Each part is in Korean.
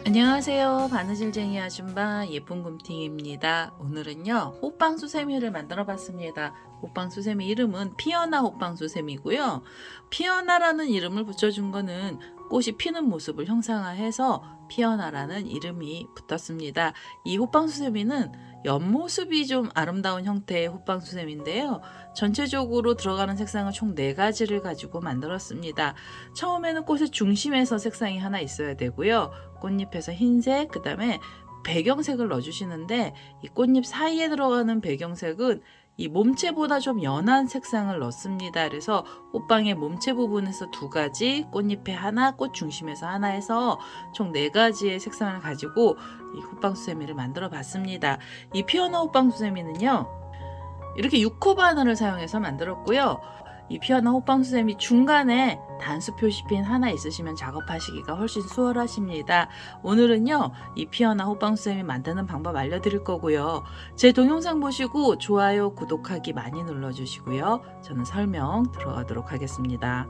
안녕하세요. 바느질쟁이 아줌마 예쁜 곰팅입니다. 오늘은요 호빵수세미를 만들어 봤습니다. 호빵수세미 이름은 피어나 호빵수세미고요. 피어나라는 이름을 붙여준 거는 꽃이 피는 모습을 형상화해서 피어나라는 이름이 붙었습니다. 이 호빵수세미는 옆모습이 좀 아름다운 형태의 호빵수세미인데요. 전체적으로 들어가는 색상은 총 4가지를 가지고 만들었습니다. 처음에는 꽃의 중심에서 색상이 하나 있어야 되고요. 꽃잎에서 흰색, 그 다음에 배경색을 넣어주시는데 이 꽃잎 사이에 들어가는 배경색은 이 몸체보다 좀 연한 색상을 넣습니다. 그래서 호빵의 몸체 부분에서 2가지, 꽃잎에 하나, 꽃 중심에서 하나 해서 총 4가지의 색상을 가지고 이 호빵수세미를 만들어 봤습니다. 이 피어나 호빵수세미는요 이렇게 6호 바늘을 사용해서 만들었고요. 이 피어나 호빵수세미 중간에 단수 표시핀 하나 있으시면 작업하시기가 훨씬 수월하십니다. 오늘은요 이 피어나 호빵수세미 만드는 방법 알려드릴 거고요. 제 동영상 보시고 좋아요, 구독하기 많이 눌러주시고요. 저는 설명 들어가도록 하겠습니다.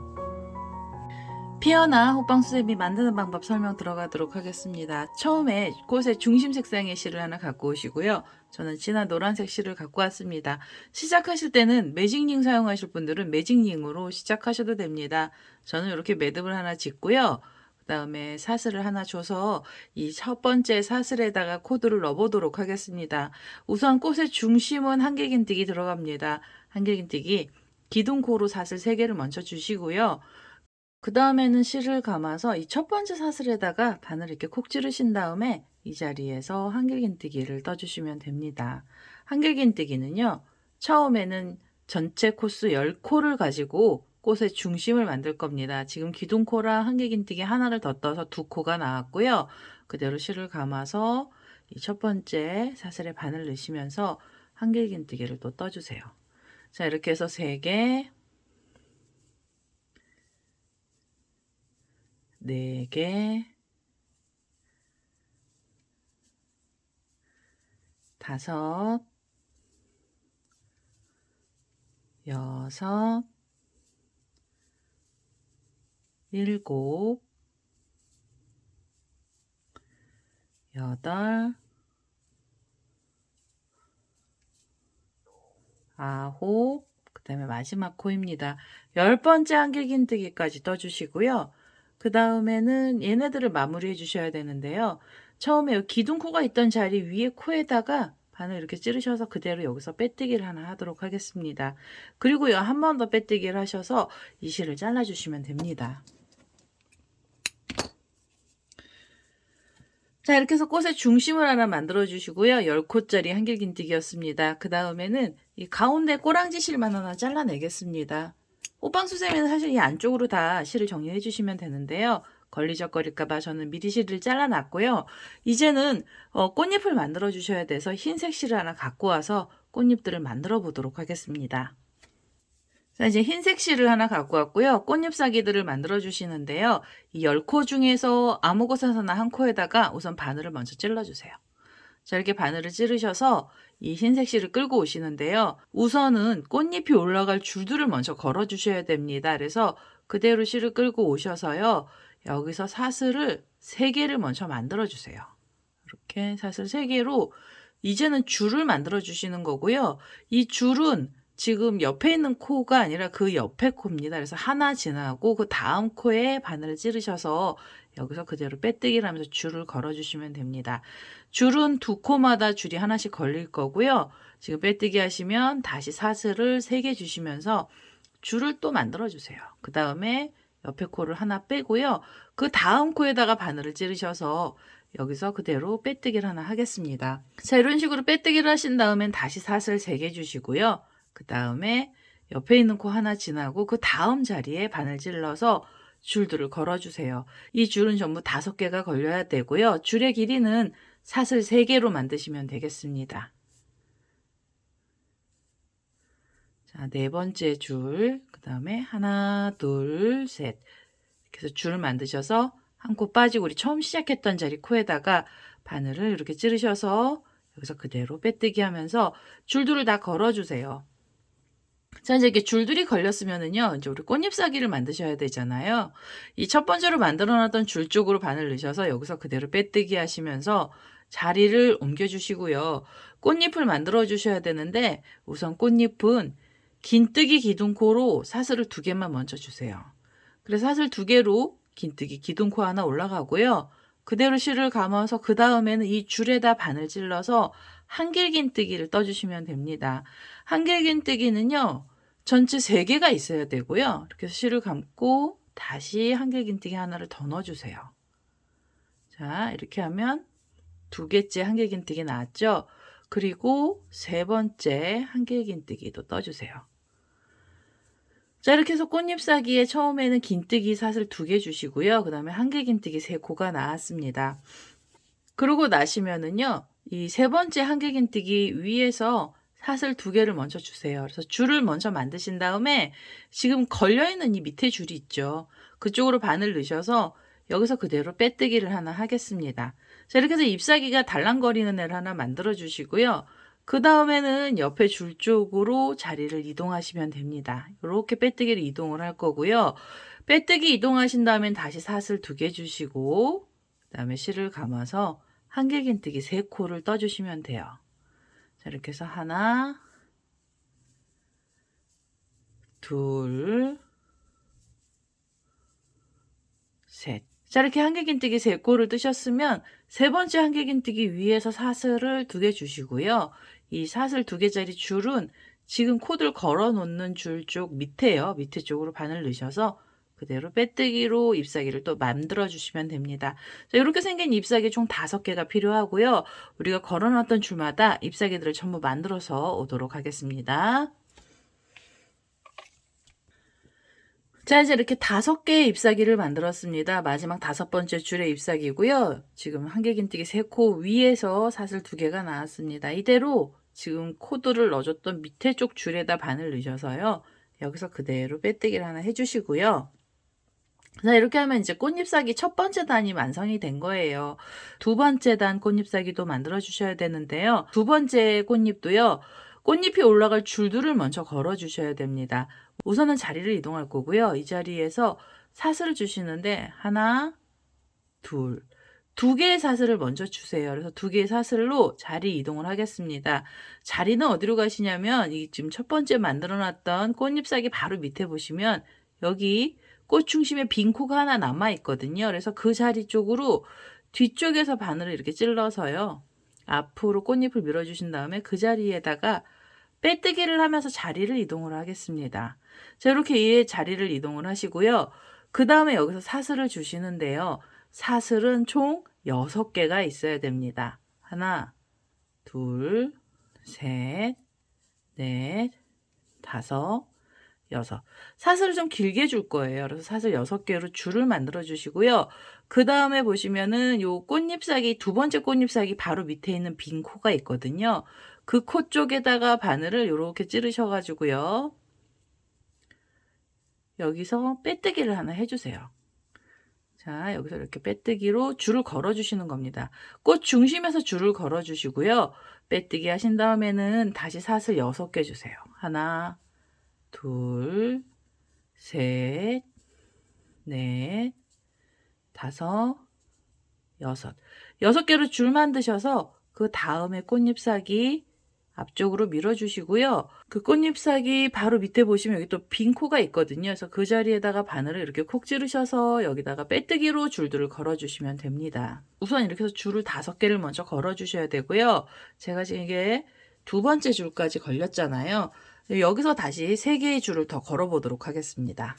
피어나 호빵수세미 만드는 방법 설명 들어가도록 하겠습니다. 처음에 꽃의 중심 색상의 실을 하나 갖고 오시고요. 저는 진한 노란색 실을 갖고 왔습니다. 시작하실 때는 매직링 사용하실 분들은 매직링으로 시작하셔도 됩니다. 저는 이렇게 매듭을 하나 짓고요. 그 다음에 사슬을 하나 줘서 이 첫 번째 사슬에다가 코드를 넣어보도록 하겠습니다. 우선 꽃의 중심은 한길긴뜨기 들어갑니다. 한길긴뜨기 기둥코로 사슬 3개를 먼저 주시고요. 그 다음에는 실을 감아서 이 첫 번째 사슬에다가 바늘 이렇게 콕 찌르신 다음에 이 자리에서 한길긴뜨기를 떠주시면 됩니다. 한길긴뜨기는요 처음에는 전체 코스 10코를 가지고 꽃의 중심을 만들 겁니다. 지금 기둥코랑 한길긴뜨기 하나를 더 떠서 2코가 나왔고요. 그대로 실을 감아서 이 첫 번째 사슬에 바늘 넣으시면서 한길긴뜨기를 또 떠주세요. 자, 이렇게 해서 3개, 4개, 5, 6, 7, 8, 9, 그 다음에 마지막 코입니다. 10번째 한길긴뜨기까지 떠주시고요. 그 다음에는 얘네들을 마무리해 주셔야 되는데요. 처음에 기둥코가 있던 자리 위에 코에다가 바늘 이렇게 찌르셔서 그대로 여기서 빼뜨기를 하나 하도록 하겠습니다. 그리고요 한 번 더 빼뜨기를 하셔서 이 실을 잘라 주시면 됩니다. 자, 이렇게 해서 꽃의 중심을 하나 만들어 주시고요. 10코짜리 한길긴뜨기였습니다. 그 다음에는 이 가운데 꼬랑지 실만 하나 잘라내겠습니다. 호빵수세미는 사실 이 안쪽으로 다 실을 정리해 주시면 되는데요. 걸리적거릴까봐 저는 미리 실을 잘라놨고요. 이제는 꽃잎을 만들어 주셔야 돼서 흰색 실을 하나 갖고 와서 꽃잎들을 만들어 보도록 하겠습니다. 자, 이제 흰색 실을 하나 갖고 왔고요. 꽃잎사기들을 만들어 주시는데요. 이 10코 중에서 아무 곳에서나 한 코에다가 우선 바늘을 먼저 찔러 주세요. 자, 이렇게 바늘을 찌르셔서 이 흰색 실을 끌고 오시는데요. 우선은 꽃잎이 올라갈 줄들을 먼저 걸어 주셔야 됩니다. 그래서 그대로 실을 끌고 오셔서요. 여기서 사슬을 3개를 먼저 만들어 주세요. 이렇게 사슬 3개로 이제는 줄을 만들어 주시는 거고요. 이 줄은 지금 옆에 있는 코가 아니라 그 옆에 코입니다. 그래서 하나 지나고 그 다음 코에 바늘을 찌르셔서 여기서 그대로 빼뜨기를 하면서 줄을 걸어 주시면 됩니다. 줄은 2코마다 줄이 하나씩 걸릴 거고요. 지금 빼뜨기 하시면 다시 사슬을 3개 주시면서 줄을 또 만들어 주세요. 그 다음에 옆에 코를 하나 빼고요. 그 다음 코에다가 바늘을 찌르셔서 여기서 그대로 빼뜨기를 하나 하겠습니다. 자, 이런 식으로 빼뜨기를 하신 다음엔 다시 사슬 3개 주시고요. 그 다음에 옆에 있는 코 하나 지나고 그 다음 자리에 바늘 찔러서 줄들을 걸어주세요. 이 줄은 전부 5개가 걸려야 되고요. 줄의 길이는 사슬 3개로 만드시면 되겠습니다. 자, 4번째 줄, 그 다음에 하나, 둘, 셋. 이렇게 해서 줄을 만드셔서 한 코 빠지고 우리 처음 시작했던 자리 코에다가 바늘을 이렇게 찌르셔서 여기서 그대로 빼뜨기 하면서 줄들을 다 걸어주세요. 자, 이제 이렇게 줄들이 걸렸으면은요, 이제 우리 꽃잎사기를 만드셔야 되잖아요. 이 첫 번째로 만들어 놨던 줄 쪽으로 바늘 넣으셔서 여기서 그대로 빼뜨기 하시면서 자리를 옮겨 주시고요. 꽃잎을 만들어 주셔야 되는데, 우선 꽃잎은 긴뜨기 기둥코로 사슬을 2개만 먼저 주세요. 그래서 사슬 2개로 긴뜨기 기둥코 하나 올라가고요. 그대로 실을 감아서 그 다음에는 이 줄에다 바늘 찔러서 한길긴뜨기를 떠주시면 됩니다. 한길긴뜨기는요, 전체 3개가 있어야 되고요. 이렇게 해서 실을 감고 다시 한길긴뜨기 하나를 더 넣어주세요. 자, 이렇게 하면 2개째 한길긴뜨기 나왔죠? 그리고 3번째 한길긴뜨기도 떠주세요. 자, 이렇게 해서 꽃잎사기에 처음에는 긴뜨기 사슬 2개 주시고요. 그 다음에 한길긴뜨기 3코가 나왔습니다. 그러고 나시면은요, 이 3번째 한길긴뜨기 위에서 사슬 2개를 먼저 주세요. 그래서 줄을 먼저 만드신 다음에 지금 걸려있는 이 밑에 줄이 있죠. 그쪽으로 바늘 넣으셔서 여기서 그대로 빼뜨기를 하나 하겠습니다. 자, 이렇게 해서 잎사귀가 달랑거리는 애를 하나 만들어 주시고요. 그 다음에는 옆에 줄 쪽으로 자리를 이동하시면 됩니다. 이렇게 빼뜨기를 이동을 할 거고요. 빼뜨기 이동하신 다음엔 다시 사슬 2개 주시고 그 다음에 실을 감아서 한길긴뜨기 3코를 떠주시면 돼요. 자, 이렇게 해서 하나, 둘, 셋. 자, 이렇게 한길긴뜨기 3코를 뜨셨으면 3번째 한길긴뜨기 위에서 사슬을 2개 주시고요. 이 사슬 2개짜리 줄은 지금 코드를 걸어 놓는 줄 쪽 밑에요. 밑에 쪽으로 바늘 넣으셔서 그대로 빼뜨기로 잎사귀를 또 만들어 주시면 됩니다. 자, 이렇게 생긴 잎사귀 총 5개가 필요하고요. 우리가 걸어 놨던 줄마다 잎사귀들을 전부 만들어서 오도록 하겠습니다. 자, 이제 이렇게 5개의 잎사귀를 만들었습니다. 마지막 5번째 줄의 잎사귀고요. 지금 한길긴뜨기 3코 위에서 사슬 2개가 나왔습니다. 이대로 지금 코드를 넣어줬던 밑에 쪽 줄에다 바늘 넣으셔서요. 여기서 그대로 빼뜨기를 하나 해주시고요. 자, 이렇게 하면 이제 꽃잎사귀 첫 번째 단이 완성이 된 거예요. 2번째 단 꽃잎사귀도 만들어 주셔야 되는데요. 2번째 꽃잎도요. 꽃잎이 올라갈 줄들을 먼저 걸어 주셔야 됩니다. 우선은 자리를 이동할 거고요. 이 자리에서 사슬을 주시는데 하나, 둘, 2개의 사슬을 먼저 주세요. 그래서 2개의 사슬로 자리 이동을 하겠습니다. 자리는 어디로 가시냐면 이 지금 첫 번째 만들어 놨던 꽃잎사귀 바로 밑에 보시면 여기 꽃 중심에 빈 코가 하나 남아 있거든요. 그래서 그 자리 쪽으로 뒤쪽에서 바늘을 이렇게 찔러서요. 앞으로 꽃잎을 밀어주신 다음에 그 자리에다가 빼뜨기를 하면서 자리를 이동을 하겠습니다. 자, 이렇게 이 자리를 이동을 하시고요. 그 다음에 여기서 사슬을 주시는데요. 사슬은 총 6개가 있어야 됩니다. 하나, 둘, 셋, 넷, 다섯, 여섯. 사슬을 좀 길게 줄 거예요. 그래서 사슬 6개로 줄을 만들어 주시고요. 그 다음에 보시면은 요 꽃잎사귀, 2번째 꽃잎사귀 바로 밑에 있는 빈 코가 있거든요. 그 코 쪽에다가 바늘을 이렇게 찌르셔가지고요. 여기서 빼뜨기를 하나 해주세요. 자, 여기서 이렇게 빼뜨기로 줄을 걸어 주시는 겁니다. 꽃 중심에서 줄을 걸어 주시고요. 빼뜨기 하신 다음에는 다시 사슬 6개 주세요. 하나, 둘, 셋, 넷, 다섯, 여섯. 6개로 줄 만드셔서 그 다음에 꽃잎사귀 앞쪽으로 밀어주시고요. 그 꽃잎사귀 바로 밑에 보시면 여기 또 빈 코가 있거든요. 그래서 그 자리에다가 바늘을 이렇게 콕 찌르셔서 여기다가 빼뜨기로 줄들을 걸어주시면 됩니다. 우선 이렇게 해서 줄을 5개를 먼저 걸어주셔야 되고요. 제가 지금 이게 2번째 줄까지 걸렸잖아요. 여기서 다시 3개의 줄을 더 걸어보도록 하겠습니다.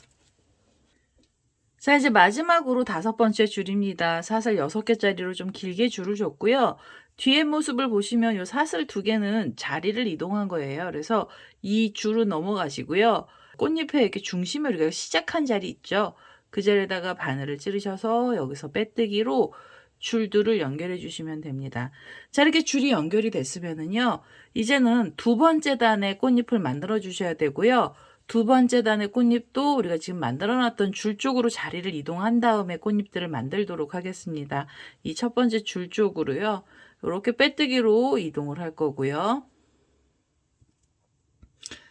자, 이제 마지막으로 5번째 줄입니다. 사슬 6개짜리로 좀 길게 줄을 줬고요. 뒤에 모습을 보시면 요 사슬 2개는 자리를 이동한 거예요. 그래서 이 줄은 넘어가시고요. 꽃잎에 이렇게 중심에 우리가 시작한 자리 있죠. 그 자리에다가 바늘을 찌르셔서 여기서 빼뜨기로 줄들을 연결해 주시면 됩니다. 자, 이렇게 줄이 연결이 됐으면은요. 이제는 2번째 단의 꽃잎을 만들어 주셔야 되고요. 2번째 단의 꽃잎도 우리가 지금 만들어 놨던 줄 쪽으로 자리를 이동한 다음에 꽃잎들을 만들도록 하겠습니다. 이 첫 번째 줄 쪽으로요. 이렇게 빼뜨기로 이동을 할 거고요.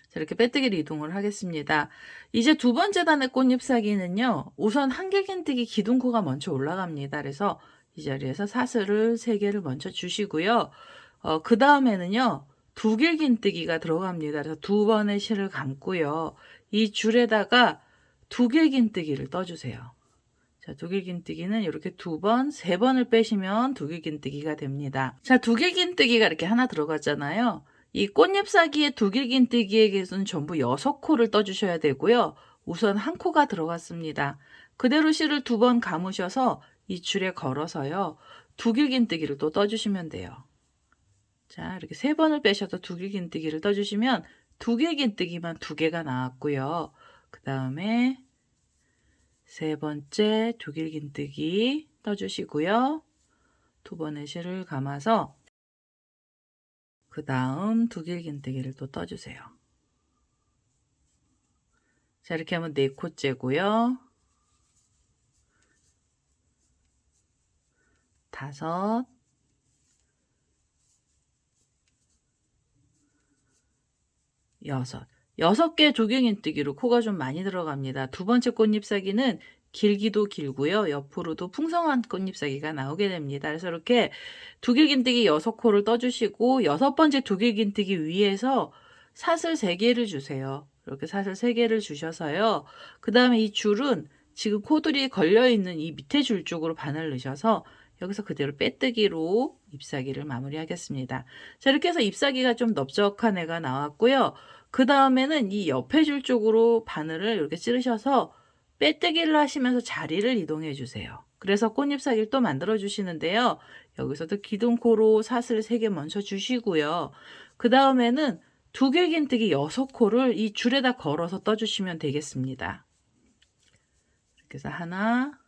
자, 이렇게 빼뜨기로 이동을 하겠습니다. 이제 두 번째 단의 꽃잎사기는요. 우선 한길긴뜨기 기둥코가 먼저 올라갑니다. 그래서 이 자리에서 사슬을 3개를 먼저 주시고요. 그 다음에는요. 두길긴뜨기가 들어갑니다. 그래서 2번의 실을 감고요. 이 줄에다가 두길긴뜨기를 떠주세요. 자, 두길긴뜨기는 이렇게 2번, 3번을 빼시면 두길긴뜨기가 됩니다. 자, 두길긴뜨기가 이렇게 하나 들어갔잖아요. 이 꽃잎사기의 두길긴뜨기에게서는 전부 6코를 떠주셔야 되고요. 우선 1코가 들어갔습니다. 그대로 실을 2번 감으셔서 이 줄에 걸어서요. 두길긴뜨기를 또 떠주시면 돼요. 자, 이렇게 3번을 빼셔도 두길긴뜨기를 떠주시면 두길긴뜨기만 2개가 나왔고요. 그 다음에 3번째 두길긴뜨기 떠주시고요. 2번의 실을 감아서 그 다음 두길긴뜨기를 또 떠주세요. 자, 이렇게 하면 4코째고요. 5, 6개 두길긴뜨기로 코가 좀 많이 들어갑니다. 두 번째 꽃잎사기는 길기도 길고요. 옆으로도 풍성한 꽃잎사기가 나오게 됩니다. 그래서 이렇게 두길긴뜨기 6코를 떠주시고 6번째 두길긴뜨기 위에서 사슬 3개를 주세요. 이렇게 사슬 3개를 주셔서요. 그 다음에 이 줄은 지금 코들이 걸려있는 이 밑에 줄 쪽으로 바늘 넣으셔서 여기서 그대로 빼뜨기로 잎사기를 마무리하겠습니다. 자, 이렇게 해서 잎사기가 좀 넓적한 애가 나왔고요. 그 다음에는 이 옆에 줄 쪽으로 바늘을 이렇게 찌르셔서 빼뜨기를 하시면서 자리를 이동해 주세요. 그래서 꽃잎사기를 또 만들어 주시는데요. 여기서도 기둥코로 사슬 3개 먼저 주시고요. 그 다음에는 두길긴뜨기 6코를 이 줄에다 걸어서 떠주시면 되겠습니다. 이렇게 해서 하나,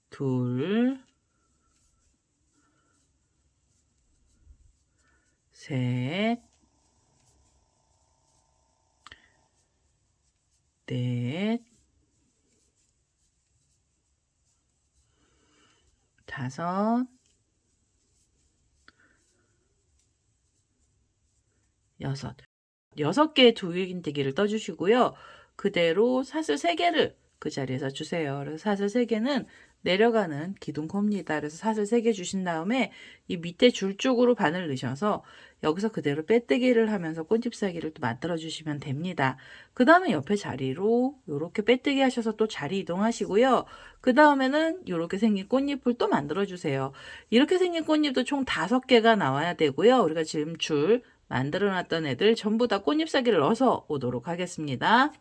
둘, 셋, 넷, 5, 6개의 두길긴뜨기를 떠주시고요. 그대로 사슬 3개를 그 자리에서 주세요. 그래서 사슬 3개는 내려가는 기둥코입니다. 그래서 사슬 3개 주신 다음에 이 밑에 줄 쪽으로 바늘 넣으셔서 여기서 그대로 빼뜨기를 하면서 꽃잎사기를 또 만들어 주시면 됩니다. 그 다음에 옆에 자리로 이렇게 빼뜨기 하셔서 또 자리 이동하시고요. 그 다음에는 이렇게 생긴 꽃잎을 또 만들어 주세요. 이렇게 생긴 꽃잎도 총 5개가 나와야 되고요. 우리가 지금 줄 만들어 놨던 애들 전부 다 꽃잎사기를 넣어서 오도록 하겠습니다.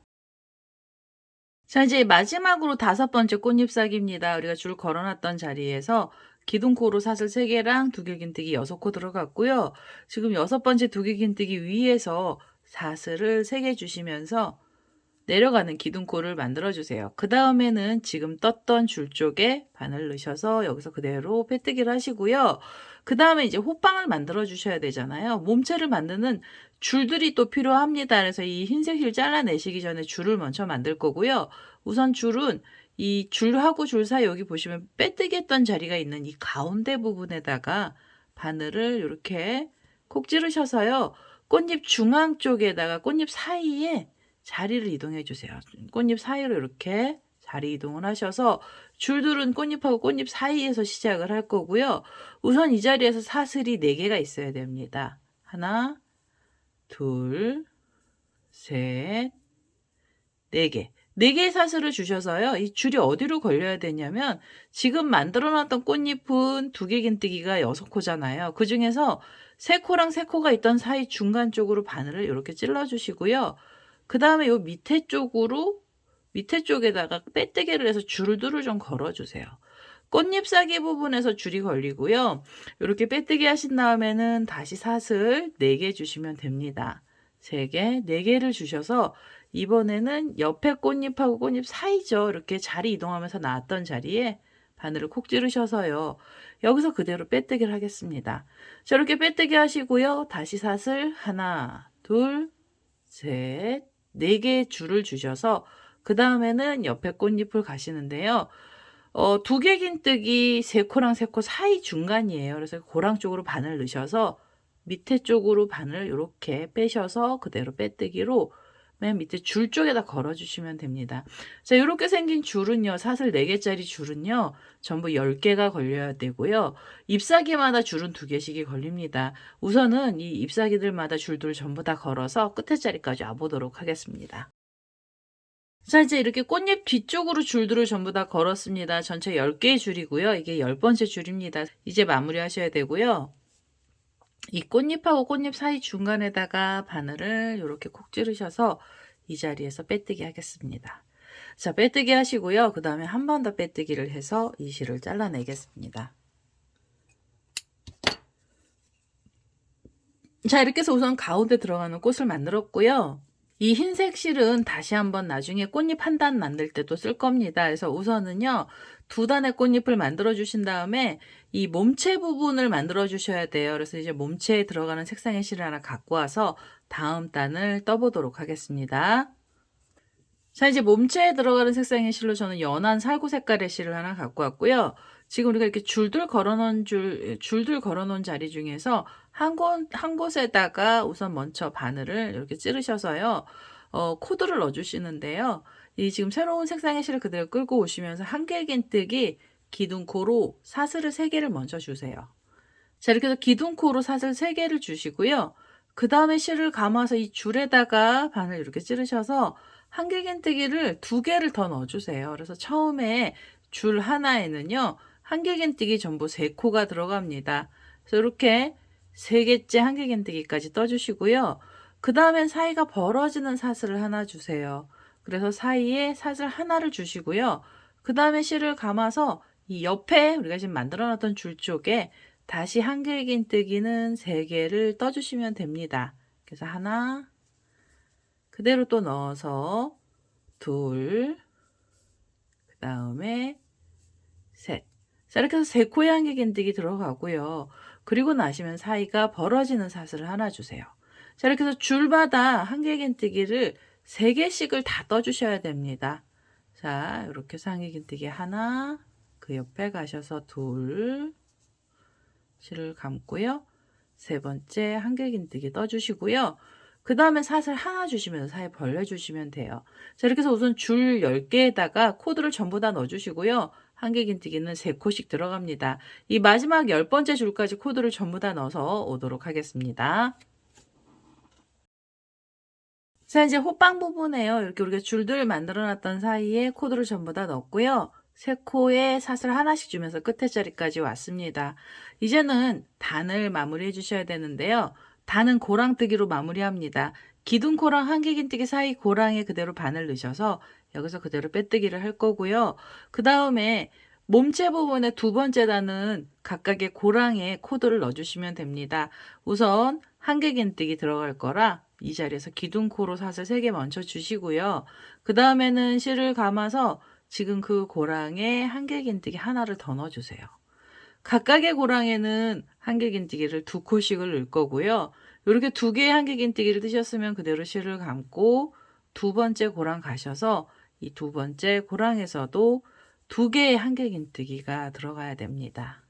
자, 이제 마지막으로 5번째 꽃잎사기입니다. 우리가 줄 걸어놨던 자리에서 기둥코로 사슬 3개랑 두길긴뜨기 6코 들어갔고요. 지금 6번째 두길긴뜨기 위에서 사슬을 3개 주시면서 내려가는 기둥코를 만들어 주세요. 그 다음에는 지금 떴던 줄 쪽에 바늘 넣으셔서 여기서 그대로 빼뜨기를 하시고요. 그 다음에 이제 호빵을 만들어 주셔야 되잖아요. 몸체를 만드는 줄들이 또 필요합니다. 그래서 이 흰색 실 잘라내시기 전에 줄을 먼저 만들 거고요. 우선 줄은 이 줄하고 줄 사이 여기 보시면 빼뜨기 했던 자리가 있는 이 가운데 부분에다가 바늘을 이렇게 콕 찌르셔서요. 꽃잎 중앙 쪽에다가 꽃잎 사이에 자리를 이동해 주세요. 꽃잎 사이로 이렇게 자리 이동을 하셔서 줄들은 꽃잎하고 꽃잎 사이에서 시작을 할 거고요. 우선 이 자리에서 사슬이 4개가 있어야 됩니다. 하나, 둘, 셋, 4개. 4개의 사슬을 주셔서요. 이 줄이 어디로 걸려야 되냐면 지금 만들어 놨던 꽃잎은 두길긴뜨기가 6코잖아요. 그 중에서 3코랑 3코가 있던 사이 중간 쪽으로 바늘을 이렇게 찔러 주시고요. 그 다음에 요 밑에 쪽에다가 빼뜨기를 해서 줄들을 좀 걸어주세요. 꽃잎사기 부분에서 줄이 걸리고요. 이렇게 빼뜨기 하신 다음에는 다시 사슬 4개 주시면 됩니다. 3개, 4개를 주셔서 이번에는 옆에 꽃잎하고 꽃잎 사이죠. 이렇게 자리 이동하면서 나왔던 자리에 바늘을 콕 찌르셔서요. 여기서 그대로 빼뜨기를 하겠습니다. 자, 이렇게 빼뜨기 하시고요. 다시 사슬 하나, 둘, 셋, 4개의 줄을 주셔서 그 다음에는 옆에 꽃잎을 가시는데요. 두 개 긴뜨기 세 코랑 세 코 사이 중간이에요. 그래서 고랑 쪽으로 반을 넣으셔서 밑에 쪽으로 반을 이렇게 빼셔서 그대로 빼뜨기로 맨 밑에 줄 쪽에다 걸어 주시면 됩니다. 자, 이렇게 생긴 줄은요, 사슬 4개짜리 줄은요, 전부 10개가 걸려야 되고요. 잎사귀마다 줄은 2개씩이 걸립니다. 우선은 이 잎사귀들마다 줄들을 전부 다 걸어서 끝에 자리까지 와보도록 하겠습니다. 자, 이제 이렇게 꽃잎 뒤쪽으로 줄들을 전부 다 걸었습니다. 전체 10개의 줄이고요. 이게 10번째 줄입니다. 이제 마무리 하셔야 되고요. 이 꽃잎하고 꽃잎 사이 중간에다가 바늘을 이렇게 콕 찌르셔서 이 자리에서 빼뜨기 하겠습니다. 자, 빼뜨기 하시고요. 그 다음에 한 번 더 빼뜨기를 해서 이 실을 잘라내겠습니다. 자, 이렇게 해서 우선 가운데 들어가는 꽃을 만들었고요. 이 흰색 실은 다시 한번 나중에 꽃잎 한 단 만들 때도 쓸 겁니다. 그래서 우선은요, 2단의 꽃잎을 만들어 주신 다음에 이 몸체 부분을 만들어 주셔야 돼요. 그래서 이제 몸체에 들어가는 색상의 실을 하나 갖고 와서 다음 단을 떠보도록 하겠습니다. 자, 이제 몸체에 들어가는 색상의 실로 저는 연한 살구 색깔의 실을 하나 갖고 왔고요. 지금 우리가 이렇게 줄들 걸어 놓은 자리 중에서 한 곳에다가 우선 먼저 바늘을 이렇게 찌르셔서요. 코드를 넣어 주시는데요. 이 지금 새로운 색상의 실을 그대로 끌고 오시면서 한길긴뜨기 기둥코로 사슬을 3개를 먼저 주세요. 자, 이렇게 해서 기둥코로 사슬 3개를 주시고요. 그 다음에 실을 감아서 이 줄에다가 바늘 이렇게 찌르셔서 한길긴뜨기를 2개를 더 넣어주세요. 그래서 처음에 줄 하나에는요, 한길긴뜨기 전부 3코가 들어갑니다. 그래서 이렇게 3개째 한길긴뜨기까지 떠주시고요. 그 다음엔 사이가 벌어지는 사슬을 하나 주세요. 그래서 사이에 사슬 하나를 주시고요. 그 다음에 실을 감아서 이 옆에 우리가 지금 만들어 놨던 줄 쪽에 다시 한길긴뜨기는 3개를 떠주시면 됩니다. 그래서 하나, 그대로 또 넣어서 둘, 그 다음에 셋. 자, 이렇게 해서 3코의 한길긴뜨기 들어가고요. 그리고 나시면 사이가 벌어지는 사슬을 하나 주세요. 자, 이렇게 해서 줄마다 한길긴뜨기를 3개씩을 다 떠주셔야 됩니다. 자, 이렇게 해서 한길긴뜨기 하나, 그 옆에 가셔서 둘, 실을 감고요. 3번째 한길긴뜨기 떠주시고요. 그 다음에 사슬 하나 주시면서 사이 벌려주시면 돼요. 자, 이렇게 해서 우선 줄 10개에다가 코드를 전부 다 넣어주시고요. 한길긴뜨기는 3코씩 들어갑니다. 이 마지막 10번째 줄까지 코드를 전부 다 넣어서 오도록 하겠습니다. 자, 이제 호빵 부분에요. 이렇게 우리가 줄들 만들어 놨던 사이에 코드를 전부 다 넣었고요. 3코에 사슬 하나씩 주면서 끝에 자리까지 왔습니다. 이제는 단을 마무리해 주셔야 되는데요. 단은 고랑뜨기로 마무리합니다. 기둥코랑 한길긴뜨기 사이 고랑에 그대로 바늘 넣으셔서 여기서 그대로 빼뜨기를 할 거고요. 그 다음에 몸체 부분의 2번째 단은 각각의 고랑에 코드를 넣어주시면 됩니다. 우선 한길긴뜨기 들어갈 거라 이 자리에서 기둥코로 사슬 3개 먼저 주시고요. 그 다음에는 실을 감아서 지금 그 고랑에 한길긴뜨기 하나를 더 넣어주세요. 각각의 고랑에는 한길긴뜨기를 2코씩을 넣을 거고요. 이렇게 2개의 한길긴뜨기를 뜨셨으면 그대로 실을 감고 2번째 고랑 가셔서 이 2번째 고랑에서도 2개의 한길긴뜨기가 들어가야 됩니다.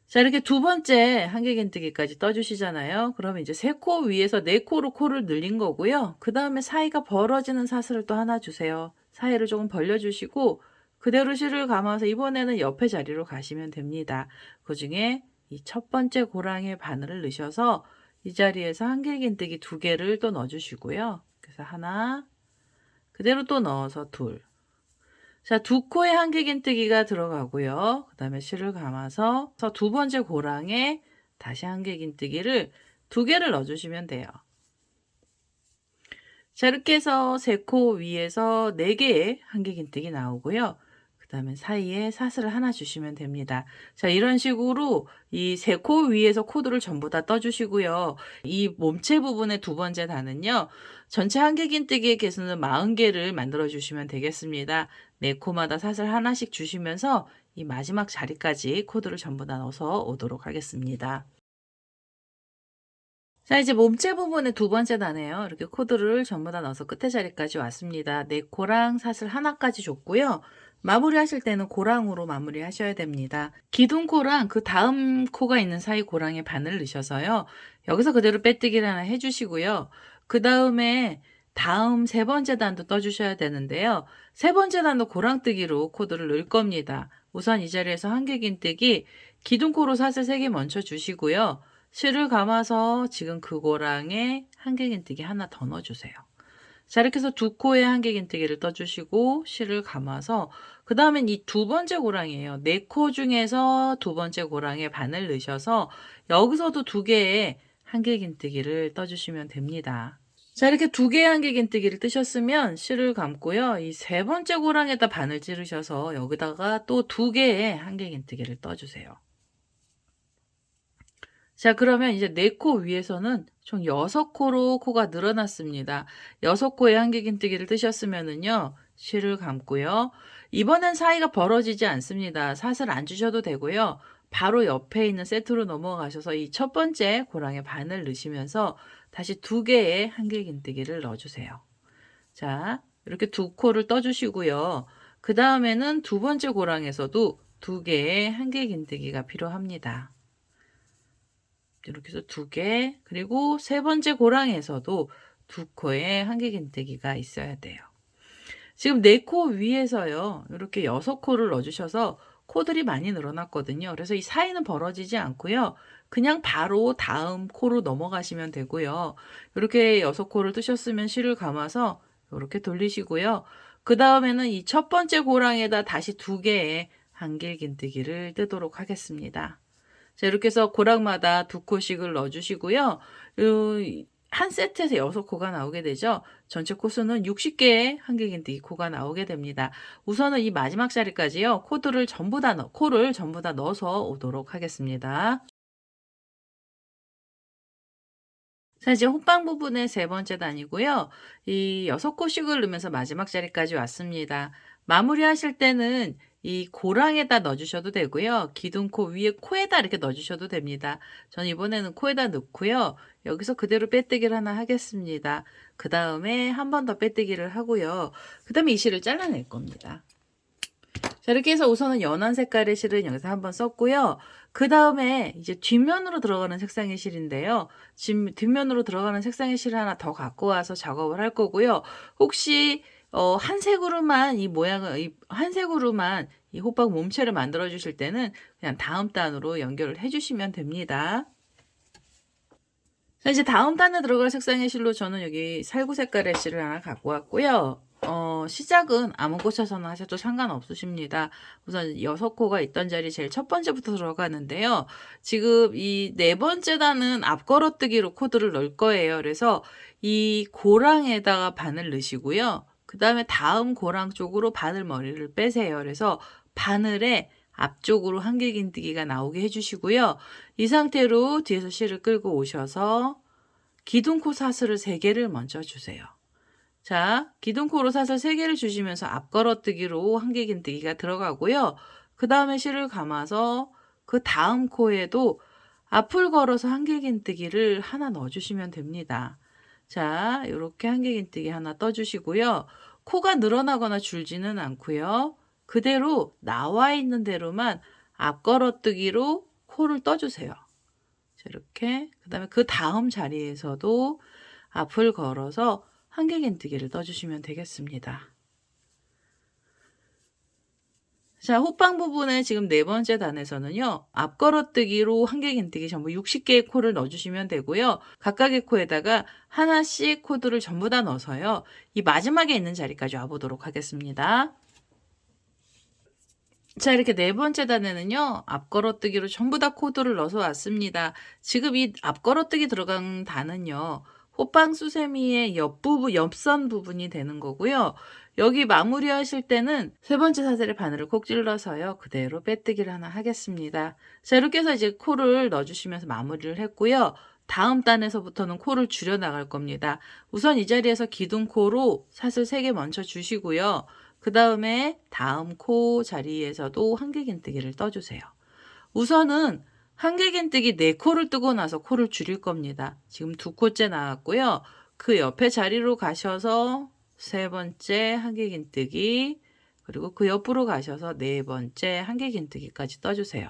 자, 이렇게 2번째 한길긴뜨기까지 떠주시잖아요. 그러면 이제 3코 위에서 4코로 코를 늘린 거고요. 그 다음에 사이가 벌어지는 사슬을 또 하나 주세요. 사이를 조금 벌려주시고 그대로 실을 감아서 이번에는 옆에 자리로 가시면 됩니다. 그 중에 이 첫 번째 고랑에 바늘을 넣으셔서 이 자리에서 한길긴뜨기 2개를 또 넣어주시고요. 그래서 하나, 그대로 또 넣어서 둘. 자, 2코의 한길긴뜨기가 들어가고요. 그 다음에 실을 감아서 2번째 고랑에 다시 한길긴뜨기를 2개를 넣어주시면 돼요. 자, 이렇게 해서 3코 위에서 4개의 한길긴뜨기 나오고요. 그 다음에 사이에 사슬을 하나 주시면 됩니다. 자, 이런 식으로 이 3코 위에서 코드를 전부 다 떠주시고요. 이 몸체 부분의 2번째 단은요. 전체 한길긴뜨기의 개수는 40개를 만들어 주시면 되겠습니다. 4코마다 사슬 하나씩 주시면서 이 마지막 자리까지 코드를 전부 다 넣어서 오도록 하겠습니다. 자, 이제 몸체 부분의 2번째 단에요. 이렇게 코드를 전부 다 넣어서 끝에 자리까지 왔습니다. 4코랑 사슬 하나까지 줬고요. 마무리하실 때는 고랑으로 마무리하셔야 됩니다. 기둥코랑 그 다음 코가 있는 사이 고랑에 바늘 넣으셔서요. 여기서 그대로 빼뜨기를 하나 해주시고요. 그 다음에 다음 세 번째 단도 떠주셔야 되는데요. 세 번째 단도 고랑뜨기로 코드를 넣을 겁니다. 우선 이 자리에서 한길긴뜨기 기둥코로 사슬 3개 먼저 주시고요. 실을 감아서 지금 그 고랑에 한길긴뜨기 하나 더 넣어주세요. 자, 이렇게 해서 두 코에 한길긴뜨기를 떠주시고 실을 감아서 그 다음엔 이 두 번째 고랑이에요. 네 코 중에서 두 번째 고랑에 바늘 넣으셔서 여기서도 두 개의 한길긴뜨기를 떠주시면 됩니다. 자, 이렇게 두 개의 한길긴뜨기를 뜨셨으면 실을 감고요. 이 세 번째 고랑에다 바늘 찌르셔서 여기다가 또 두 개의 한길긴뜨기를 떠주세요. 자, 그러면 이제 네 코 위에서는 총 6코로 코가 늘어났습니다. 6코의 한길긴뜨기를 뜨셨으면은요, 실을 감고요. 이번엔 사이가 벌어지지 않습니다. 사슬 안 주셔도 되고요. 바로 옆에 있는 세트로 넘어가셔서 이 첫 번째 고랑에 바늘 넣으시면서 다시 두 개의 한길긴뜨기를 넣어주세요. 자, 이렇게 두 코를 떠주시고요. 그 다음에는 두 번째 고랑에서도 두 개의 한길긴뜨기가 필요합니다. 이렇게 해서 두 개, 그리고 세 번째 고랑에서도 두 코에 한길긴뜨기가 있어야 돼요. 지금 네 코 위에서요, 이렇게 6코를 넣어주셔서 코들이 많이 늘어났거든요. 그래서 이 사이는 벌어지지 않고요. 그냥 바로 다음 코로 넘어가시면 되고요. 이렇게 6코를 뜨셨으면 실을 감아서 이렇게 돌리시고요. 그 다음에는 이 첫 번째 고랑에다 다시 두 개의 한길긴뜨기를 뜨도록 하겠습니다. 자, 이렇게 해서 고랑마다 두 코씩을 넣어주시고요. 한 세트에서 6코가 나오게 되죠. 전체 코수는 60개의 한길긴뜨기 코가 나오게 됩니다. 우선은 이 마지막 자리까지요. 코를 전부 다 넣어서 오도록 하겠습니다. 자, 이제 호빵 부분의 세 번째 단이고요. 이 6코씩을 넣으면서 마지막 자리까지 왔습니다. 마무리하실 때는 이 고랑에다 넣어주셔도 되고요. 기둥코 위에 코에다 이렇게 넣어주셔도 됩니다. 저는 이번에는 코에다 넣고요. 여기서 그대로 빼뜨기를 하나 하겠습니다. 그 다음에 한 번 더 빼뜨기를 하고요. 그 다음에 이 실을 잘라낼 겁니다. 자, 이렇게 해서 우선은 연한 색깔의 실은 여기서 한번 썼고요. 그 다음에 이제 뒷면으로 들어가는 색상의 실인데요. 뒷면으로 들어가는 색상의 실을 하나 더 갖고 와서 작업을 할 거고요. 혹시 한 색으로만 이 모양을 한 색으로만 이 호박 몸체를 만들어 주실 때는 그냥 다음 단으로 연결을 해 주시면 됩니다. 자, 이제 다음 단에 들어갈 색상의 실로 저는 여기 살구 색깔의 실을 하나 갖고 왔고요. 시작은 아무 곳에서나 하셔도 상관없으십니다. 우선 6코가 있던 자리 제일 첫 번째부터 들어가는데요. 지금 이 네 번째 단은 앞걸어뜨기로 코드를 넣을 거예요. 그래서 이 고랑에다가 바늘 넣으시고요. 그 다음에 다음 고랑 쪽으로 바늘 머리를 빼세요. 그래서 바늘에 앞쪽으로 한길긴뜨기가 나오게 해주시고요. 이 상태로 뒤에서 실을 끌고 오셔서 기둥코 사슬을 3개를 먼저 주세요. 자, 기둥코로 사슬 3개를 주시면서 앞걸어뜨기로 한길긴뜨기가 들어가고요. 그 다음에 실을 감아서 그 다음 코에도 앞을 걸어서 한길긴뜨기를 하나 넣어주시면 됩니다. 자, 이렇게 한길긴뜨기 하나 떠주시고요. 코가 늘어나거나 줄지는 않고요. 그대로 나와 있는 대로만 앞걸어뜨기로 코를 떠주세요. 자, 이렇게 그 다음에 그 다음 자리에서도 앞을 걸어서 한길긴뜨기를 떠주시면 되겠습니다. 자, 호빵 부분에 지금 네 번째 단에서는요. 앞걸어뜨기로 한길긴뜨기 전부 60개의 코를 넣어주시면 되고요. 각각의 코에다가 하나씩 코드를 전부 다 넣어서요. 이 마지막에 있는 자리까지 와보도록 하겠습니다. 자, 이렇게 네 번째 단에는요. 앞걸어뜨기로 전부 다 코드를 넣어서 왔습니다. 지금 이 앞걸어뜨기 들어간 단은요. 호빵 수세미의 옆부분, 옆선 부분이 되는 거고요. 여기 마무리하실 때는 세 번째 사슬에 바늘을 콕 찔러서요. 그대로 빼뜨기를 하나 하겠습니다. 자, 이렇게 해서 이제 코를 넣어주시면서 마무리를 했고요. 다음 단에서부터는 코를 줄여 나갈 겁니다. 우선 이 자리에서 기둥코로 사슬 3개 먼저 주시고요. 그 다음에 다음 코 자리에서도 한길긴뜨기를 떠주세요. 우선은 한길긴뜨기 4코를 뜨고 나서 코를 줄일 겁니다. 지금 2코째 나왔고요. 그 옆에 자리로 가셔서 세 번째 한길긴뜨기, 그리고 그 옆으로 가셔서 네 번째 한길긴뜨기까지 떠주세요.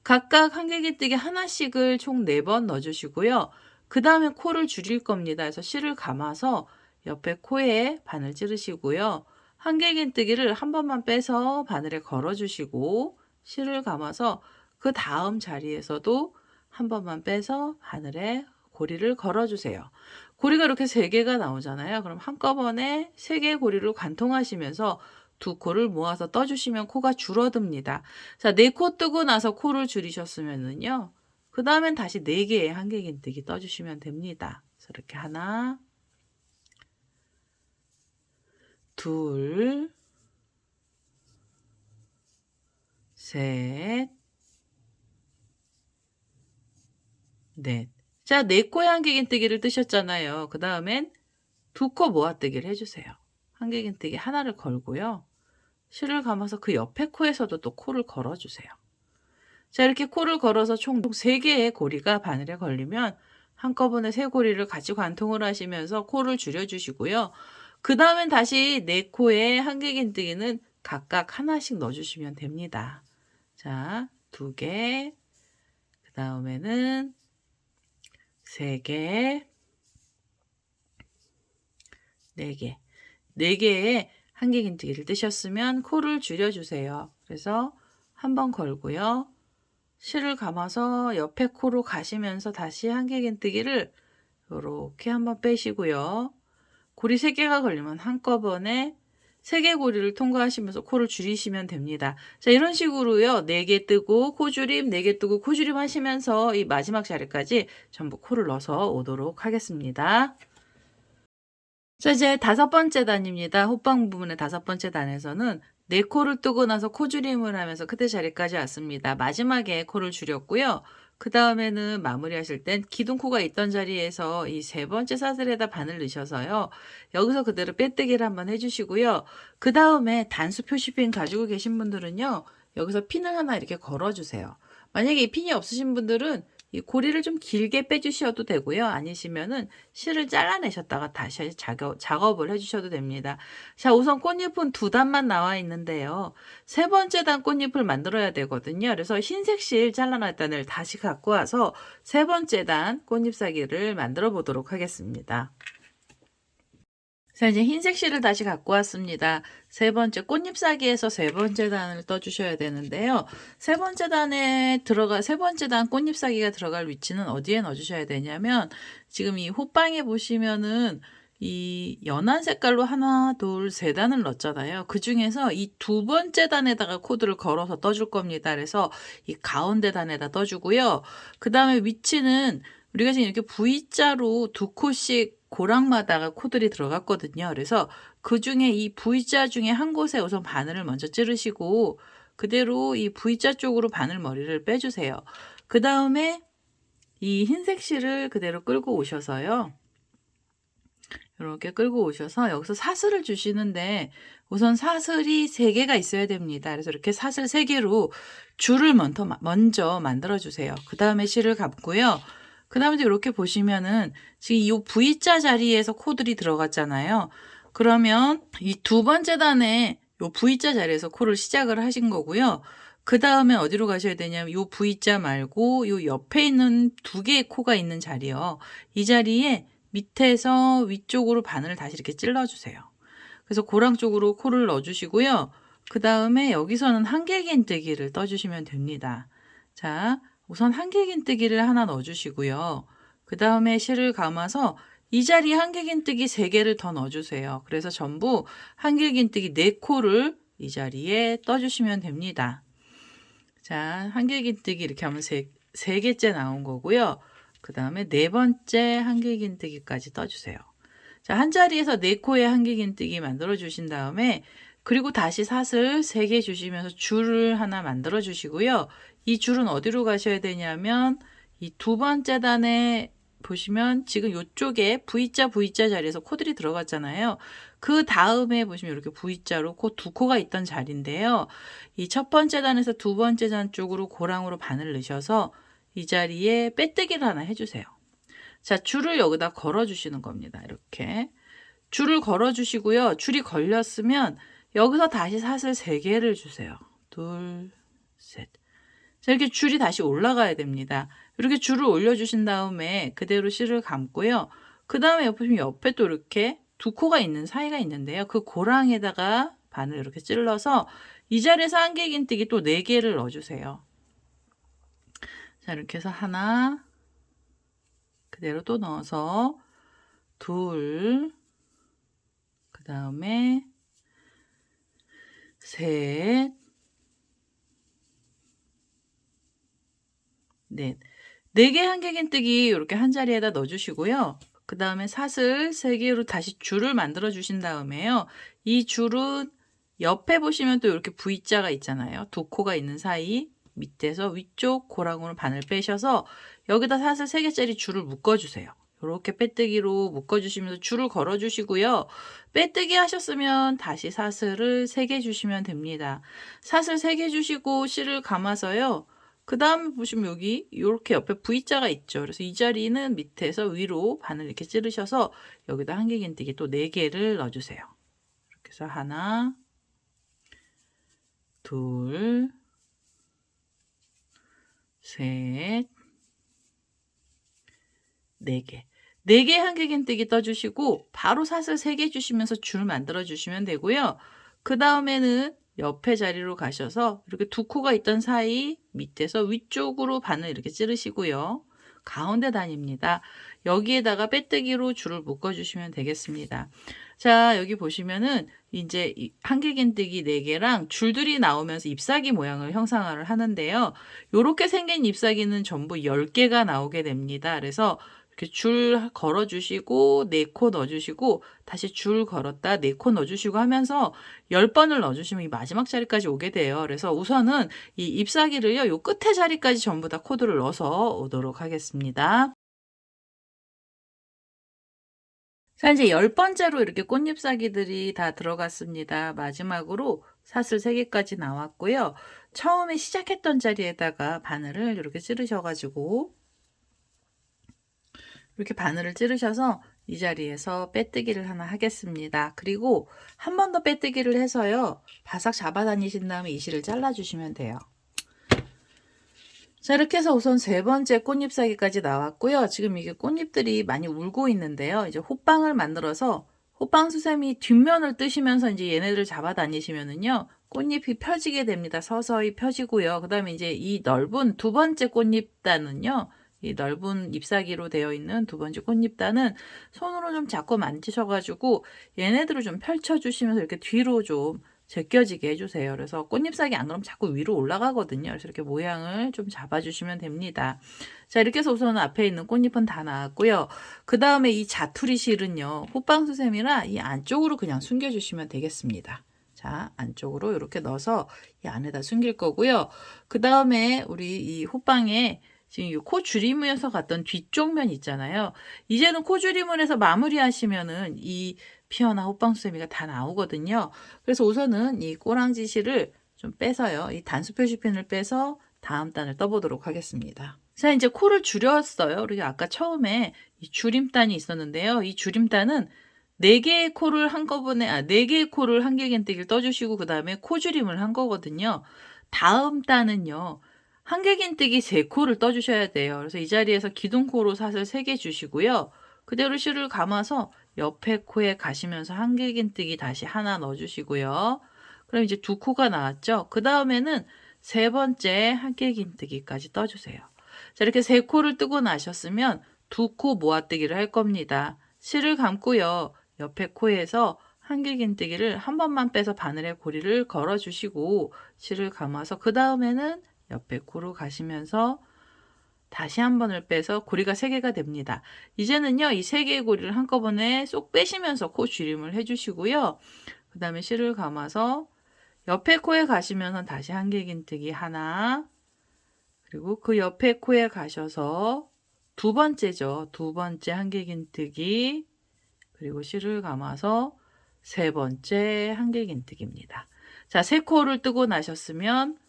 각각 한길긴뜨기 하나씩을 총 4번 넣어주시고요. 그 다음에 코를 줄일 겁니다. 그래서 실을 감아서 옆에 코에 바늘 찌르시고요. 한길긴뜨기를 한 번만 빼서 바늘에 걸어주시고 실을 감아서 그 다음 자리에서도 한 번만 빼서 바늘에 고리를 걸어주세요. 고리가 이렇게 3개가 나오잖아요. 그럼 한꺼번에 3개의 고리를 관통하시면서 두 코를 모아서 떠주시면 코가 줄어듭니다. 자, 4코 뜨고 나서 코를 줄이셨으면은요. 그 다음엔 다시 4개의 한길긴뜨기 떠주시면 됩니다. 그래서 이렇게 하나, 둘, 셋, 넷. 자, 4코의 한길긴뜨기를 뜨셨잖아요. 그 다음엔 2코 모아뜨기를 해주세요. 한길긴뜨기 하나를 걸고요. 실을 감아서 그 옆에 코에서도 또 코를 걸어주세요. 자, 이렇게 코를 걸어서 총 3개의 고리가 바늘에 걸리면 한꺼번에 3고리를 같이 관통을 하시면서 코를 줄여주시고요. 그 다음엔 다시 4코의 한길긴뜨기는 각각 하나씩 넣어주시면 됩니다. 자, 2개, 그 다음에는 3개, 4개. 4개의 한길긴뜨기를 뜨셨으면 코를 줄여주세요. 그래서 한 번 걸고요. 실을 감아서 옆에 코로 가시면서 다시 한길긴뜨기를 이렇게 한번 빼시고요. 고리 3개가 걸리면 한꺼번에 3개 고리를 통과하시면서 코를 줄이시면 됩니다. 자, 이런 식으로요. 4개 뜨고 코줄임, 4개 뜨고 코줄임 하시면서 이 마지막 자리까지 전부 코를 넣어서 오도록 하겠습니다. 자, 이제 5번째 단입니다. 호빵 부분의 5번째 단에서는 4코를 뜨고 나서 코줄임을 하면서 끝에 자리까지 왔습니다. 마지막에 코를 줄였고요. 그 다음에는 마무리하실 땐 기둥코가 있던 자리에서 이 3번째 사슬에다 바늘 넣으셔서요. 여기서 그대로 빼뜨기를 한번 해주시고요. 그 다음에 단수 표시핀 가지고 계신 분들은요. 여기서 핀을 하나 이렇게 걸어주세요. 만약에 이 핀이 없으신 분들은 이 고리를 좀 길게 빼주셔도 되고요. 아니시면은 실을 잘라내셨다가 다시 작업을 해주셔도 됩니다. 자, 우선 꽃잎은 2단만 나와 있는데요. 3번째 단 꽃잎을 만들어야 되거든요. 그래서 흰색 실 잘라놨던 단을 다시 갖고 와서 3번째 단 꽃잎사기를 만들어 보도록 하겠습니다. 자, 이제 흰색 실을 다시 갖고 왔습니다. 3번째 꽃잎사기에서 3번째 단을 떠주셔야 되는데요. 3번째 단 꽃잎사기가 들어갈 위치는 어디에 넣어주셔야 되냐면, 지금 이 호빵에 보시면은 이 연한 색깔로 하나, 둘, 3단을 넣었잖아요. 그 중에서 이 2번째 단에다가 코드를 걸어서 떠줄 겁니다. 그래서 이 가운데 단에다 떠주고요. 그 다음에 위치는 우리가 지금 이렇게 V자로 2코씩 고랑마다가 코들이 들어갔거든요. 그래서 그 중에 이 V자 중에 한 곳에 우선 바늘을 먼저 찌르시고 그대로 이 V자 쪽으로 바늘 머리를 빼주세요. 그 다음에 이 흰색 실을 그대로 끌고 오셔서요. 이렇게 끌고 오셔서 여기서 사슬을 주시는데 우선 사슬이 3개가 있어야 됩니다. 그래서 이렇게 사슬 3개로 줄을 먼저 만들어 주세요. 그 다음에 실을 감고요. 그 다음에 이렇게 보시면은 지금 이 V자 자리에서 코들이 들어갔잖아요. 그러면 이 2번째 단에 이 V자 자리에서 코를 시작을 하신 거고요. 그 다음에 어디로 가셔야 되냐면 이 V자 말고 이 옆에 있는 2개의 코가 있는 자리요. 이 자리에 밑에서 위쪽으로 바늘을 다시 이렇게 찔러주세요. 그래서 고랑 쪽으로 코를 넣어주시고요. 그 다음에 여기서는 한길긴뜨기를 떠주시면 됩니다. 자, 우선 한길긴뜨기를 하나 넣어주시고요. 그 다음에 실을 감아서 이 자리에 한길긴뜨기 3개를 더 넣어주세요. 그래서 전부 한길긴뜨기 4코를 이 자리에 떠주시면 됩니다. 자, 한길긴뜨기 이렇게 하면 3개째 나온 거고요. 그 다음에 4번째 한길긴뜨기까지 떠주세요. 자, 한 자리에서 4코의 한길긴뜨기 만들어 주신 다음에 그리고 다시 사슬 3개 주시면서 줄을 하나 만들어 주시고요. 이 줄은 어디로 가셔야 되냐면 이 2번째 단에 보시면 지금 이쪽에 V자 자리에서 코들이 들어갔잖아요. 그 다음에 보시면 이렇게 V자로 2코가 있던 자리인데요. 이 첫 번째 단에서 2번째 단 쪽으로 고랑으로 바늘 넣으셔서 이 자리에 빼뜨기를 하나 해주세요. 자, 줄을 여기다 걸어 주시는 겁니다. 이렇게 줄을 걸어 주시고요. 줄이 걸렸으면 여기서 다시 사슬 3개를 주세요. 둘, 셋. 자, 이렇게 줄이 다시 올라가야 됩니다. 이렇게 줄을 올려주신 다음에 그대로 실을 감고요. 그 다음에 옆에 또 이렇게 두 코가 있는 사이가 있는데요. 그 고랑에다가 바늘 이렇게 찔러서 이 자리에서 한길긴뜨기 또 4개를 넣어주세요. 자, 이렇게 해서 하나, 그대로 또 넣어서 둘, 그 다음에 셋, 넷. 4개 한길긴뜨기 이렇게 한 자리에다 넣어주시고요. 그 다음에 사슬 3개로 다시 줄을 만들어 주신 다음에요. 이 줄은 옆에 보시면 또 이렇게 V자가 있잖아요. 두 코가 있는 사이 밑에서 위쪽 고랑으로 바늘 빼셔서 여기다 사슬 3개짜리 줄을 묶어주세요. 이렇게 빼뜨기로 묶어주시면서 줄을 걸어주시고요. 빼뜨기 하셨으면 다시 사슬을 3개 주시면 됩니다. 사슬 3개 주시고 실을 감아서요. 그 다음에 보시면 여기 이렇게 옆에 V자가 있죠. 그래서 이 자리는 밑에서 위로 바늘 이렇게 찌르셔서 여기다 한길긴뜨기 또 4개를 넣어주세요. 이렇게 해서 하나, 둘, 셋, 4개. 4개 한길긴뜨기 떠주시고 바로 사슬 3개 주시면서 줄 만들어 주시면 되고요. 그 다음에는 옆에 자리로 가셔서 이렇게 두 코가 있던 사이 밑에서 위쪽으로 바늘 이렇게 찌르시고요. 가운데 단입니다. 여기에다가 빼뜨기로 줄을 묶어 주시면 되겠습니다. 자, 여기 보시면은 이제 한길긴뜨기 4개랑 줄들이 나오면서 잎사귀 모양을 형상화를 하는데요. 이렇게 생긴 잎사귀는 전부 10개가 나오게 됩니다. 그래서 이렇게 줄 걸어주시고 4코 넣어주시고 다시 줄 걸었다 4코 넣어주시고 하면서 10번을 넣어주시면 이 마지막 자리까지 오게 돼요. 그래서 우선은 이 잎사귀를요, 요 끝에 자리까지 전부 다 코드를 넣어서 오도록 하겠습니다. 자, 이제 10번째로 이렇게 꽃잎사귀들이 다 들어갔습니다. 마지막으로 사슬 3개까지 나왔고요. 처음에 시작했던 자리에다가 바늘을 이렇게 찌르셔가지고 이렇게 바늘을 찌르셔서 이 자리에서 빼뜨기를 하나 하겠습니다. 그리고 한 번 더 빼뜨기를 해서요. 바싹 잡아 다니신 다음에 이 실을 잘라주시면 돼요. 자, 이렇게 해서 우선 3번째 꽃잎사귀까지 나왔고요. 지금 이게 꽃잎들이 많이 울고 있는데요. 이제 호빵을 만들어서 호빵 수세미 뒷면을 뜨시면서 이제 얘네들을 잡아 다니시면은요. 꽃잎이 펴지게 됩니다. 서서히 펴지고요. 그 다음에 이제 이 넓은 2번째 꽃잎단은요. 이 넓은 잎사귀로 되어 있는 2번째 꽃잎단은 손으로 좀 자꾸 만지셔가지고 얘네들을 좀 펼쳐주시면서 이렇게 뒤로 좀 제껴지게 해주세요. 그래서 꽃잎사귀 안 그러면 자꾸 위로 올라가거든요. 그래서 이렇게 모양을 좀 잡아주시면 됩니다. 자, 이렇게 해서 우선 앞에 있는 꽃잎은 다 나왔고요. 그 다음에 이 자투리 실은요. 호빵수세미라 이 안쪽으로 그냥 숨겨주시면 되겠습니다. 자, 안쪽으로 이렇게 넣어서 이 안에다 숨길 거고요. 그 다음에 우리 이 호빵에 지금 이 코 줄이문에서 갔던 뒤쪽 면 있잖아요. 이제는 코 줄이문에서 마무리하시면은 이 피어나 호빵수세미가 다 나오거든요. 그래서 우선은 이 꼬랑지 실을 좀 빼서요. 이 단수 표시펜을 빼서 다음 단을 떠보도록 하겠습니다. 자, 이제 코를 줄였어요. 그리고 아까 처음에 이 줄임단이 있었는데요. 이 줄임단은 4개의 코를 한꺼번에, 4개의 코를 한길긴뜨기를 떠주시고, 그 다음에 코 줄임을 한 거거든요. 다음 단은요. 한길긴뜨기 3코를 떠주셔야 돼요. 그래서 이 자리에서 기둥코로 사슬 3개 주시고요. 그대로 실을 감아서 옆에 코에 가시면서 한길긴뜨기 다시 하나 넣어주시고요. 그럼 이제 2코가 나왔죠. 그 다음에는 3번째 한길긴뜨기까지 떠주세요. 자, 이렇게 3코를 뜨고 나셨으면 2코 모아뜨기를 할 겁니다. 실을 감고요. 옆에 코에서 한길긴뜨기를 한 번만 빼서 바늘에 고리를 걸어주시고 실을 감아서 그 다음에는 옆에 코로 가시면서 다시 한 번을 빼서 고리가 3개가 됩니다. 이제는요, 이 3개의 고리를 한꺼번에 쏙 빼시면서 코 줄임을 해주시고요. 그 다음에 실을 감아서 옆에 코에 가시면서 다시 한길긴뜨기 하나, 그리고 그 옆에 코에 가셔서 2번째죠. 2번째 한길긴뜨기, 그리고 실을 감아서 3번째 한길긴뜨기입니다. 자, 3코를 뜨고 나셨으면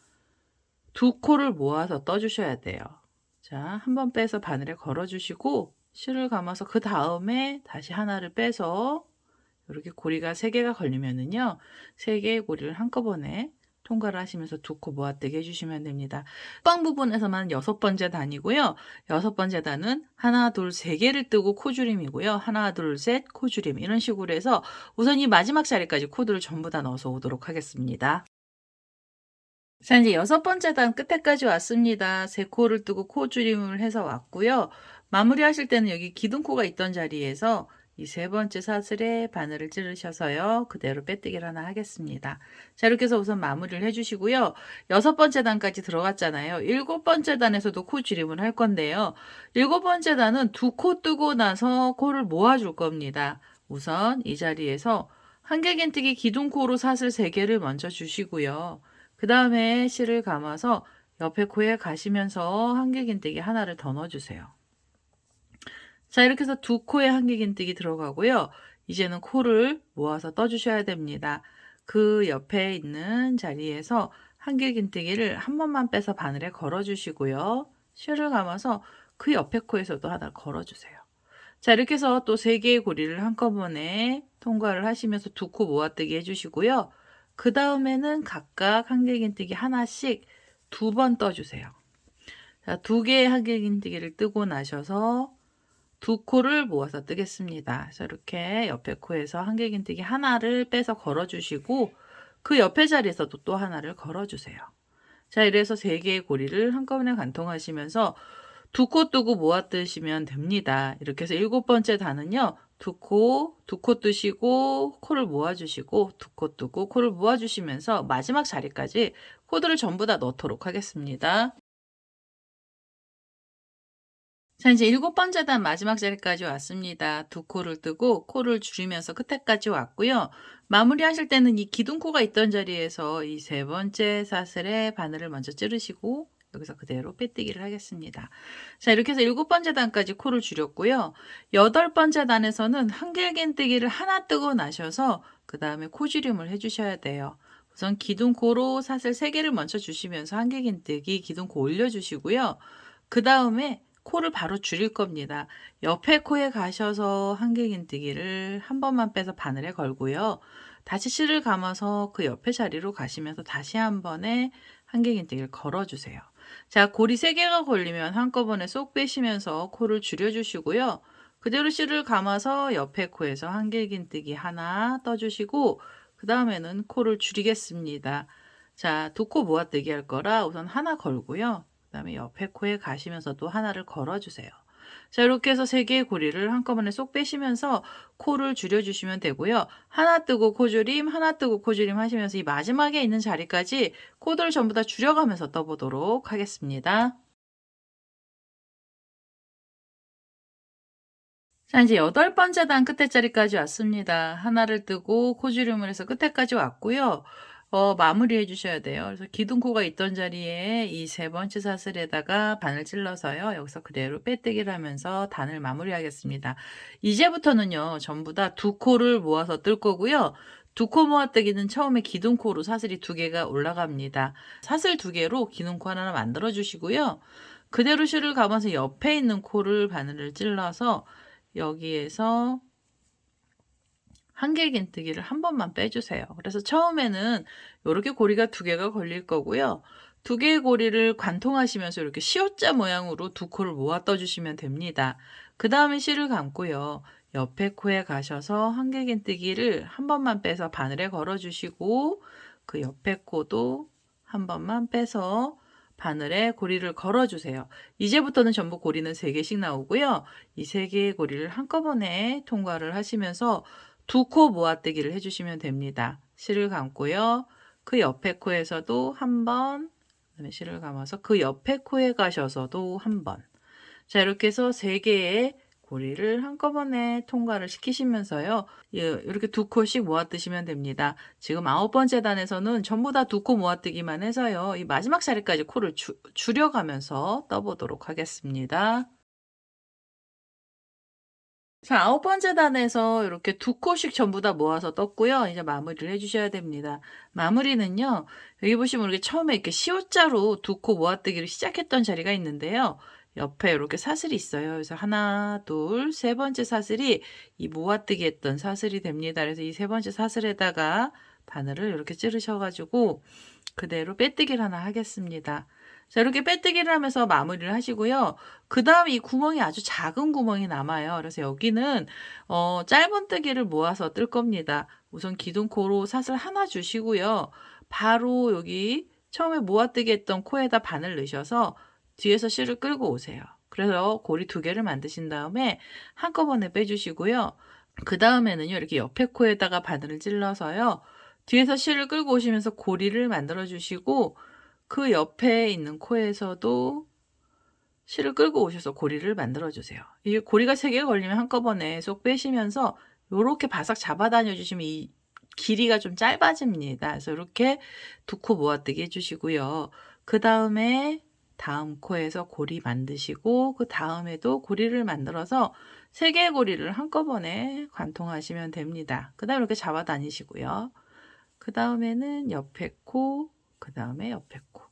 2코를 모아서 떠주셔야 돼요. 자, 한 번 빼서 바늘에 걸어주시고 실을 감아서 그 다음에 다시 하나를 빼서 이렇게 고리가 3개가 걸리면은요. 3개의 고리를 한꺼번에 통과를 하시면서 두 코 모아뜨기 해주시면 됩니다. 빵 부분에서만 6번째 단이고요. 6번째 단은 하나, 둘, 3개를 뜨고 코줄임이고요. 하나, 둘, 셋, 코줄임. 이런 식으로 해서 우선 이 마지막 자리까지 코드를 전부 다 넣어서 오도록 하겠습니다. 자, 이제 6번째 단 끝에까지 왔습니다. 3코를 뜨고 코줄임을 해서 왔고요. 마무리하실 때는 여기 기둥코가 있던 자리에서 이 3번째 사슬에 바늘을 찌르셔서요. 그대로 빼뜨기를 하나 하겠습니다. 자, 이렇게 해서 우선 마무리를 해주시고요. 6번째 단까지 들어갔잖아요. 7번째 단에서도 코줄임을 할 건데요. 7번째 단은 2코 뜨고 나서 코를 모아줄 겁니다. 우선 이 자리에서 한길긴뜨기 기둥코로 사슬 3개를 먼저 주시고요. 그 다음에 실을 감아서 옆에 코에 가시면서 한길긴뜨기 하나를 더 넣어주세요. 자, 이렇게 해서 2코에 한길긴뜨기 들어가고요. 이제는 코를 모아서 떠주셔야 됩니다. 그 옆에 있는 자리에서 한길긴뜨기를 한 번만 빼서 바늘에 걸어주시고요. 실을 감아서 그 옆에 코에서도 하나 걸어주세요. 자, 이렇게 해서 또 3개의 고리를 한꺼번에 통과를 하시면서 2코 모아뜨기 해주시고요. 그 다음에는 각각 한길긴뜨기 하나씩 2번 떠주세요. 자, 2개의 한길긴뜨기를 뜨고 나셔서 2코를 모아서 뜨겠습니다. 그래서 이렇게 옆에 코에서 한길긴뜨기 하나를 빼서 걸어주시고 그 옆에 자리에서도 또 하나를 걸어주세요. 자, 이래서 3개의 고리를 한꺼번에 관통하시면서 2코 뜨고 모아 뜨시면 됩니다. 이렇게 해서 7번째 단은요. 2코 뜨시고 코를 모아주시고 2코 뜨고 코를 모아주시면서 마지막 자리까지 코드를 전부 다 넣도록 하겠습니다. 자, 이제 7번째 단 마지막 자리까지 왔습니다. 2코를 뜨고 코를 줄이면서 끝에까지 왔고요. 마무리하실 때는 이 기둥코가 있던 자리에서 이 3번째 사슬에 바늘을 먼저 찌르시고 여기서 그대로 빼뜨기를 하겠습니다. 자, 이렇게 해서 7번째 단까지 코를 줄였고요. 8번째 단에서는 한길긴뜨기를 하나 뜨고 나셔서 그 다음에 코줄임을 해주셔야 돼요. 우선 기둥코로 사슬 3개를 먼저 주시면서 한길긴뜨기 기둥코 올려주시고요. 그 다음에 코를 바로 줄일 겁니다. 옆에 코에 가셔서 한길긴뜨기를 한 번만 빼서 바늘에 걸고요. 다시 실을 감아서 그 옆에 자리로 가시면서 다시 한 번에 한길긴뜨기를 걸어주세요. 자, 고리 3개가 걸리면 한꺼번에 쏙 빼시면서 코를 줄여주시고요. 그대로 실을 감아서 옆에 코에서 한길긴뜨기 하나 떠주시고 그 다음에는 코를 줄이겠습니다. 자, 2코 모아뜨기 할 거라 우선 하나 걸고요. 그 다음에 옆에 코에 가시면서도 하나를 걸어주세요. 자, 이렇게 해서 3개의 고리를 한꺼번에 쏙 빼시면서 코를 줄여주시면 되고요. 하나 뜨고 코줄임, 하나 뜨고 코줄임 하시면서 이 마지막에 있는 자리까지 코드를 전부 다 줄여가면서 떠보도록 하겠습니다. 자, 이제 8번째 단 끝에 자리까지 왔습니다. 하나를 뜨고 코줄임을 해서 끝에까지 왔고요. 마무리해 주셔야 돼요. 그래서 기둥코가 있던 자리에 이 3번째 사슬에다가 바늘 찔러서요. 여기서 그대로 빼뜨기를 하면서 단을 마무리하겠습니다. 이제부터는요. 전부 다 2코를 모아서 뜰 거고요. 2코 모아뜨기는 처음에 기둥코로 사슬이 2개가 올라갑니다. 사슬 2개로 기둥코 하나 만들어 주시고요. 그대로 실을 감아서 옆에 있는 코를 바늘을 찔러서 여기에서 한길긴뜨기를 한 번만 빼주세요. 그래서 처음에는 이렇게 고리가 2개가 걸릴 거고요. 2개의 고리를 관통하시면서 이렇게 시옷자 모양으로 2코를 모아 떠주시면 됩니다. 그 다음에 실을 감고요. 옆에 코에 가셔서 한길긴뜨기를 한 번만 빼서 바늘에 걸어주시고 그 옆에 코도 한 번만 빼서 바늘에 고리를 걸어주세요. 이제부터는 전부 고리는 3개씩 나오고요. 이 3개의 고리를 한꺼번에 통과를 하시면서 2코 모아뜨기를 해주시면 됩니다. 실을 감고요. 그 옆에 코에서도 한 번, 그다음에 실을 감아서 그 옆에 코에 가셔서도 한 번. 자, 이렇게 해서 3개의 고리를 한꺼번에 통과를 시키시면서요. 이렇게 2코씩 모아뜨시면 됩니다. 지금 9번째 단에서는 전부 다 2코 모아뜨기만 해서요. 이 마지막 자리까지 코를 줄여가면서 떠보도록 하겠습니다. 자, 9번째 단에서 이렇게 2코씩 전부 다 모아서 떴고요. 이제 마무리를 해주셔야 됩니다. 마무리는요. 여기 보시면 이렇게 처음에 이렇게 시옷자로 2코 모아뜨기를 시작했던 자리가 있는데요. 옆에 이렇게 사슬이 있어요. 그래서 하나, 둘, 세 번째 사슬이 이 모아뜨기 했던 사슬이 됩니다. 그래서 이 세 번째 사슬에다가 바늘을 이렇게 찌르셔가지고 그대로 빼뜨기를 하나 하겠습니다. 자, 이렇게 빼뜨기를 하면서 마무리를 하시고요. 그 다음 이 구멍이 아주 작은 구멍이 남아요. 그래서 여기는 짧은뜨기를 모아서 뜰 겁니다. 우선 기둥코로 사슬 하나 주시고요. 바로 여기 처음에 모아뜨기 했던 코에다 바늘 넣으셔서 뒤에서 실을 끌고 오세요. 그래서 고리 2개를 만드신 다음에 한꺼번에 빼주시고요. 그 다음에는요, 이렇게 옆에 코에다가 바늘을 찔러서요. 뒤에서 실을 끌고 오시면서 고리를 만들어 주시고 그 옆에 있는 코에서도 실을 끌고 오셔서 고리를 만들어 주세요. 이게 고리가 3개가 걸리면 한꺼번에 쏙 빼시면서 이렇게 바싹 잡아 다녀 주시면 이 길이가 좀 짧아집니다. 그래서 이렇게 2코 모아뜨기 해주시고요. 그 다음에 다음 코에서 고리 만드시고 그 다음에도 고리를 만들어서 3개의 고리를 한꺼번에 관통하시면 됩니다. 그 다음에 이렇게 잡아 다니시고요. 그 다음에는 옆에 코, 그 다음에 옆에 코.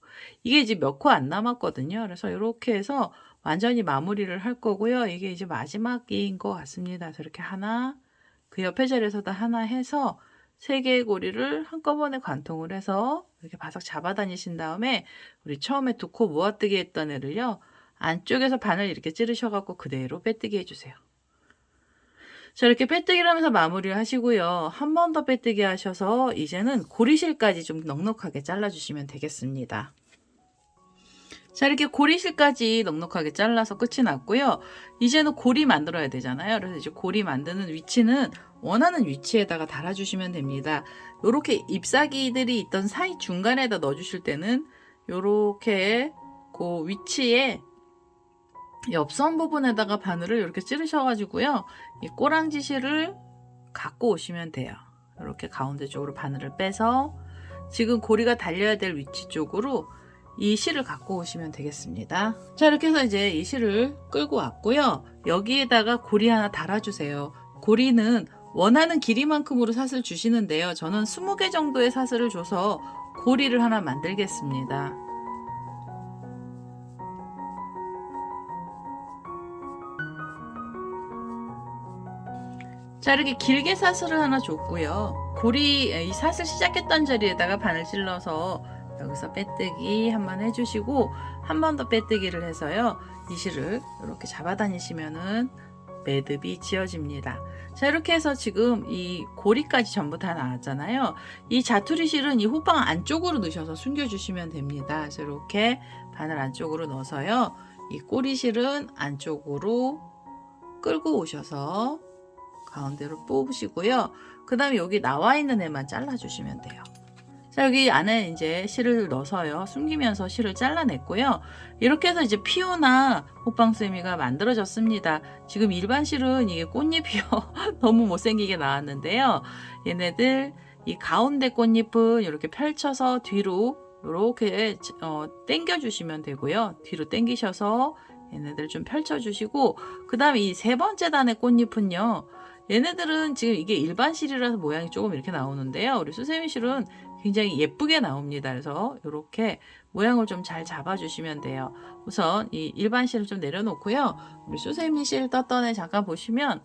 이게 이제 몇 코 안 남았거든요. 그래서 이렇게 해서 완전히 마무리를 할 거고요. 이게 이제 마지막인 것 같습니다. 그래서 이렇게 하나, 그 옆에 자리에서도 하나 해서 3개의 고리를 한꺼번에 관통을 해서 이렇게 바싹 잡아 다니신 다음에 우리 처음에 2코 모아뜨기 했던 애를요. 안쪽에서 바늘 이렇게 찌르셔갖고 그대로 빼뜨기 해주세요. 자, 이렇게 빼뜨기를 하면서 마무리를 하시고요. 한 번 더 빼뜨기 하셔서 이제는 고리실까지 좀 넉넉하게 잘라주시면 되겠습니다. 자, 이렇게 고리실까지 넉넉하게 잘라서 끝이 났고요. 이제는 고리 만들어야 되잖아요. 그래서 이제 고리 만드는 위치는 원하는 위치에다가 달아주시면 됩니다. 요렇게 잎사귀들이 있던 사이 중간에다 넣어주실 때는 요렇게 그 위치에 옆선 부분에다가 바늘을 이렇게 찌르셔가지고요. 이 꼬랑지 실을 갖고 오시면 돼요. 이렇게 가운데 쪽으로 바늘을 빼서 지금 고리가 달려야 될 위치 쪽으로 이 실을 갖고 오시면 되겠습니다. 자, 이렇게 해서 이제 이 실을 끌고 왔고요. 여기에다가 고리 하나 달아주세요. 고리는 원하는 길이만큼으로 사슬 주시는데요. 저는 20개 정도의 사슬을 줘서 고리를 하나 만들겠습니다. 자, 이렇게 길게 사슬을 하나 줬고요. 고리, 이 사슬 시작했던 자리에다가 바늘 찔러서 여기서 빼뜨기 한번 해주시고 한 번 더 빼뜨기를 해서요. 이 실을 이렇게 잡아 다니시면은 매듭이 지어집니다. 자, 이렇게 해서 지금 이 고리까지 전부 다 나왔잖아요. 이 자투리 실은 이 호빵 안쪽으로 넣으셔서 숨겨주시면 됩니다. 그래서 이렇게 바늘 안쪽으로 넣어서요. 이 꼬리 실은 안쪽으로 끌고 오셔서 가운데로 뽑으시고요. 그 다음에 여기 나와 있는 애만 잘라주시면 돼요. 자, 여기 안에 이제 실을 넣어서요. 숨기면서 실을 잘라냈고요. 이렇게 해서 이제 피오나 호빵세미가 만들어졌습니다. 지금 일반 실은 이게 꽃잎이요. 너무 못생기게 나왔는데요. 얘네들 이 가운데 꽃잎은 이렇게 펼쳐서 뒤로 이렇게 당겨주시면 되고요. 뒤로 당기셔서 얘네들 좀 펼쳐주시고 그 다음에 이 3번째 단의 꽃잎은요. 얘네들은 지금 이게 일반 실이라서 모양이 조금 이렇게 나오는데요. 우리 수세미 실은 굉장히 예쁘게 나옵니다. 그래서 이렇게 모양을 좀 잘 잡아주시면 돼요. 우선 이 일반 실을 좀 내려놓고요. 우리 수세미 실 떴던 애 잠깐 보시면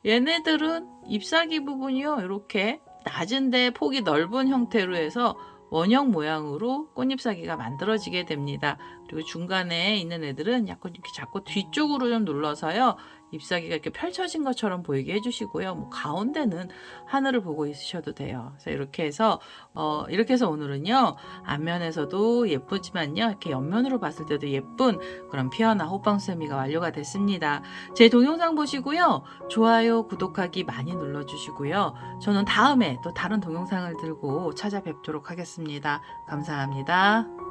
얘네들은 잎사귀 부분이요. 이렇게 낮은데 폭이 넓은 형태로 해서 원형 모양으로 꽃잎사귀가 만들어지게 됩니다. 그리고 중간에 있는 애들은 약간 이렇게 자꾸 뒤쪽으로 좀 눌러서요. 잎사귀가 이렇게 펼쳐진 것처럼 보이게 해주시고요. 뭐 가운데는 하늘을 보고 있으셔도 돼요. 그래서 이렇게 해서 오늘은요. 앞면에서도 예쁘지만요. 이렇게 옆면으로 봤을 때도 예쁜 그런 피어나 호빵세미가 완료가 됐습니다. 제 동영상 보시고요. 좋아요, 구독하기 많이 눌러주시고요. 저는 다음에 또 다른 동영상을 들고 찾아뵙도록 하겠습니다. 감사합니다.